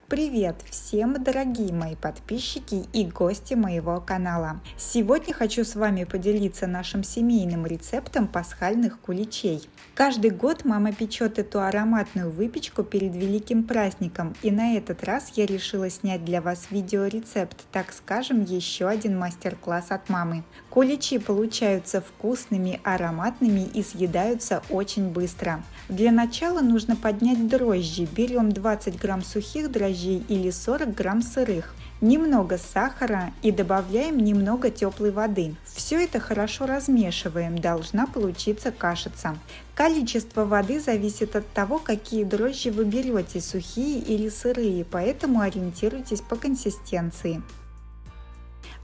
Привет всем, дорогие мои подписчики и гости моего канала! Сегодня хочу с вами поделиться нашим семейным рецептом пасхальных куличей. Каждый год мама печет эту ароматную выпечку перед великим праздником, и на этот раз я решила снять для вас видеорецепт, так скажем, еще один мастер-класс от мамы. Куличи получаются вкусными, ароматными и съедаются очень быстро. Для начала нужно поднять дрожжи. Берем 20 грамм сухих дрожжей или 40 грамм сырых, немного сахара и добавляем немного теплой воды. Все это хорошо размешиваем, должна получиться кашица. Количество воды зависит от того, какие дрожжи вы берете, сухие или сырые, поэтому ориентируйтесь по консистенции.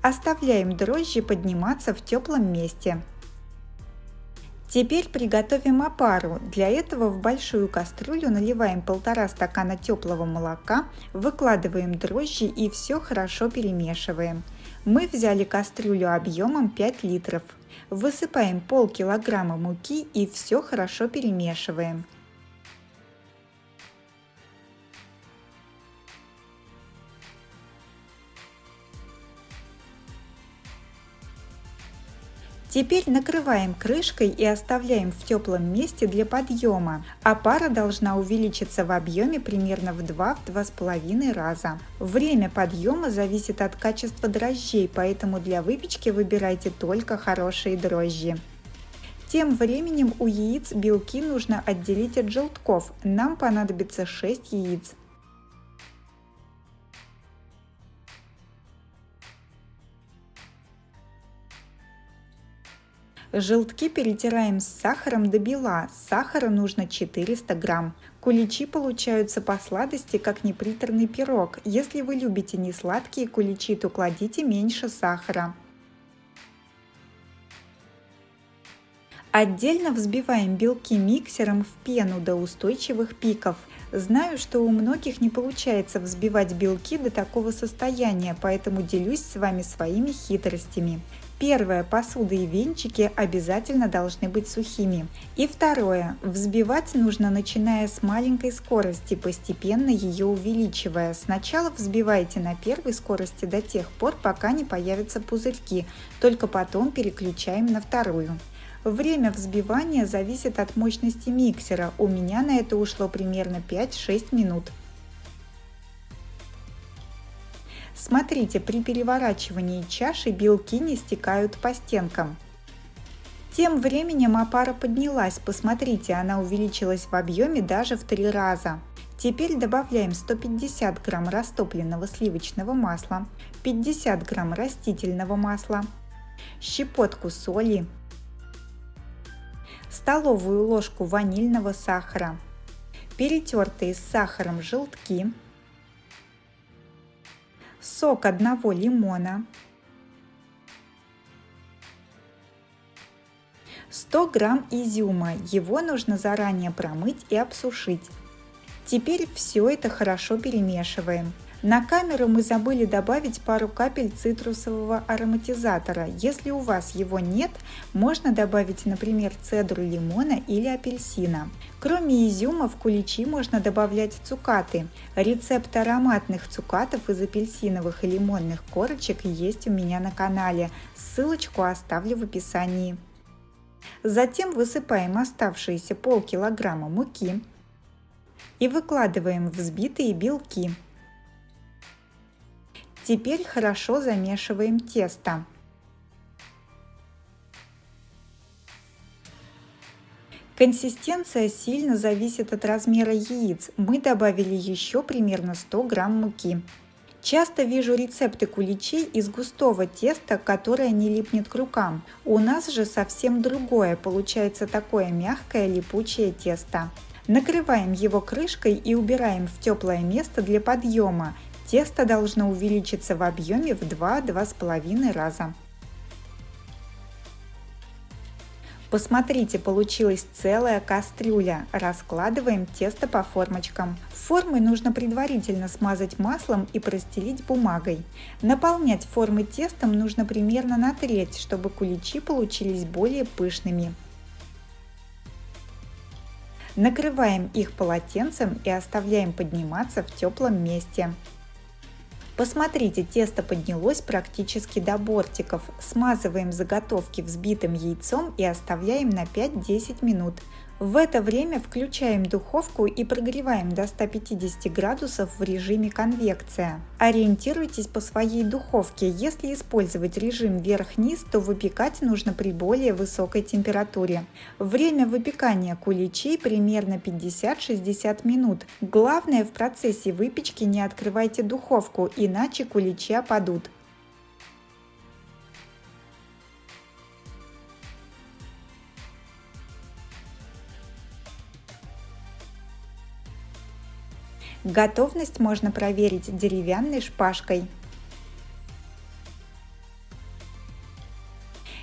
Оставляем дрожжи подниматься в теплом месте. Теперь приготовим опару. Для этого в большую кастрюлю наливаем 1,5 стакана теплого молока, выкладываем дрожжи и все хорошо перемешиваем. Мы взяли кастрюлю объемом 5 литров. Высыпаем полкилограмма муки и все хорошо перемешиваем. Теперь накрываем крышкой и оставляем в теплом месте для подъема. Опара должна увеличиться в объеме примерно в 2–2,5 раза. Время подъема зависит от качества дрожжей, поэтому для выпечки выбирайте только хорошие дрожжи. Тем временем у яиц белки нужно отделить от желтков. Нам понадобится 6 яиц. Желтки перетираем с сахаром до бела. Сахара нужно 400 грамм. Куличи получаются по сладости, как неприторный пирог. Если вы любите несладкие куличи, то кладите меньше сахара. Отдельно взбиваем белки миксером в пену до устойчивых пиков. Знаю, что у многих не получается взбивать белки до такого состояния, поэтому делюсь с вами своими хитростями. Первое, посуда и венчики обязательно должны быть сухими. И второе, взбивать нужно начиная с маленькой скорости, постепенно ее увеличивая. Сначала взбивайте на первой скорости до тех пор, пока не появятся пузырьки, только потом переключаем на вторую. Время взбивания зависит от мощности миксера, у меня на это ушло примерно 5–6 минут. Смотрите, при переворачивании чаши белки не стекают по стенкам. Тем временем опара поднялась, посмотрите, она увеличилась в объеме даже в 3 раза. Теперь добавляем 150 грамм растопленного сливочного масла, 50 грамм растительного масла, щепотку соли, столовую ложку ванильного сахара, перетертые с сахаром желтки, сок 1 лимона, 100 грамм изюма, его нужно заранее промыть и обсушить. Теперь все это хорошо перемешиваем. На камеру мы забыли добавить пару капель цитрусового ароматизатора. Если у вас его нет, можно добавить, например, цедру лимона или апельсина. Кроме изюма в куличи можно добавлять цукаты. Рецепт ароматных цукатов из апельсиновых и лимонных корочек есть у меня на канале. Ссылочку оставлю в описании. Затем высыпаем оставшиеся полкилограмма муки и выкладываем взбитые белки. Теперь хорошо замешиваем тесто. Консистенция сильно зависит от размера яиц. Мы добавили еще примерно 100 грамм муки. Часто вижу рецепты куличей из густого теста, которое не липнет к рукам. У нас же совсем другое, получается такое мягкое липучее тесто. Накрываем его крышкой и убираем в теплое место для подъема. Тесто должно увеличиться в объеме в 2–2,5 раза. Посмотрите, получилась целая кастрюля. Раскладываем тесто по формочкам. Формы нужно предварительно смазать маслом и простелить бумагой. Наполнять формы тестом нужно примерно на треть, чтобы куличи получились более пышными. Накрываем их полотенцем и оставляем подниматься в теплом месте. Посмотрите, тесто поднялось практически до бортиков. Смазываем заготовки взбитым яйцом и оставляем на 5-10 минут. В это время включаем духовку и прогреваем до 150 градусов в режиме конвекция. Ориентируйтесь по своей духовке. Если использовать режим вверх-вниз, то выпекать нужно при более высокой температуре. Время выпекания куличей примерно 50-60 минут. Главное, в процессе выпечки не открывайте духовку, иначе куличи опадут. Готовность можно проверить деревянной шпажкой.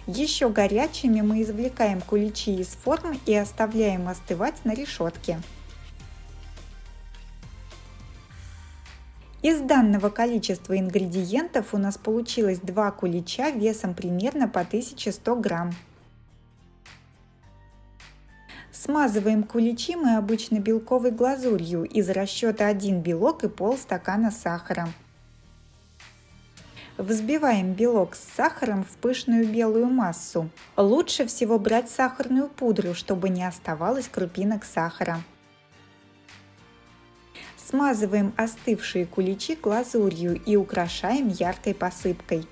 Еще горячими мы извлекаем куличи из формы и оставляем остывать на решетке. Из данного количества ингредиентов у нас получилось 2 кулича весом примерно по 1100 грамм. Смазываем куличи мы обычно белковой глазурью из расчета 1 белок и полстакана сахара. Взбиваем белок с сахаром в пышную белую массу. Лучше всего брать сахарную пудру, чтобы не оставалось крупинок сахара. Смазываем остывшие куличи глазурью и украшаем яркой посыпкой.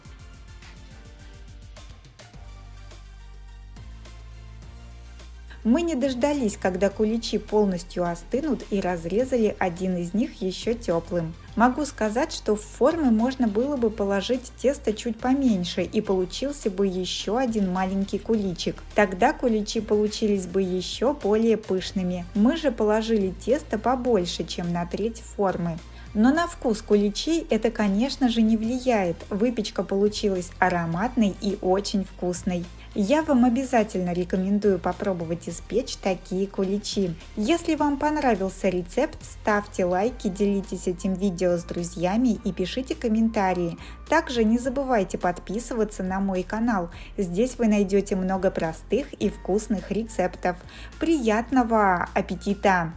Мы не дождались, когда куличи полностью остынут, и разрезали один из них еще теплым. Могу сказать, что в формы можно было бы положить тесто чуть поменьше, и получился бы еще один маленький куличик. Тогда куличи получились бы еще более пышными. Мы же положили тесто побольше, чем на треть формы. Но на вкус куличей это, конечно же, не влияет. Выпечка получилась ароматной и очень вкусной. Я вам обязательно рекомендую попробовать испечь такие куличи. Если вам понравился рецепт, ставьте лайки, делитесь этим видео с друзьями и пишите комментарии. Также не забывайте подписываться на мой канал. Здесь вы найдете много простых и вкусных рецептов. Приятного аппетита!